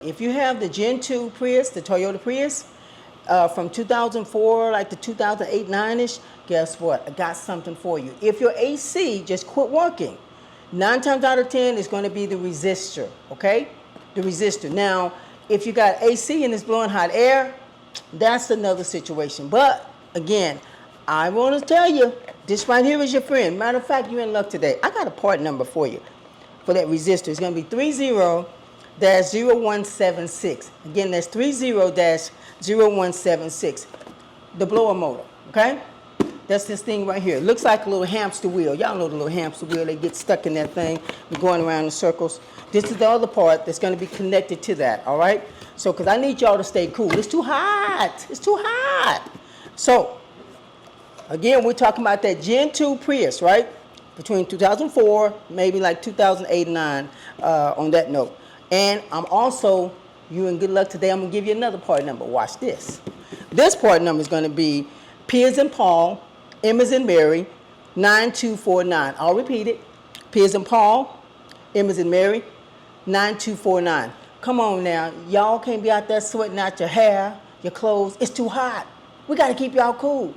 If you have the Gen 2 Prius, the Toyota Prius, from 2004, like the 2008, 9-ish, guess what? I got something for you. If your AC just quit working, 9 times out of 10, it's going to be the resistor, okay? The resistor. Now, if you got AC and it's blowing hot air, that's another situation. But, again, I want to tell you, this right here is your friend. Matter of fact, you're in luck today. I got a part number for you for that resistor. It's going to be 30-0176. Again, that's 30-0176. The blower motor, okay? That's this thing right here. It looks like a little hamster wheel. Y'all know the little hamster wheel. They get stuck in that thing. We're going around in circles. This is the other part that's going to be connected to that, all right? So, because I need y'all to stay cool. It's too hot. It's too hot. So, again, we're talking about that Gen 2 Prius, right? Between 2004, maybe like 2008 and 9 on that note. And I'm also, you in good luck today, I'm going to give you another part number. Watch this. This part number is going to be P as in Paul, M as in Mary, 9249. I'll repeat it. P as in Paul, M as in Mary, 9249. Come on now. Y'all can't be out there sweating out your hair, your clothes. It's too hot. We got to keep y'all cool.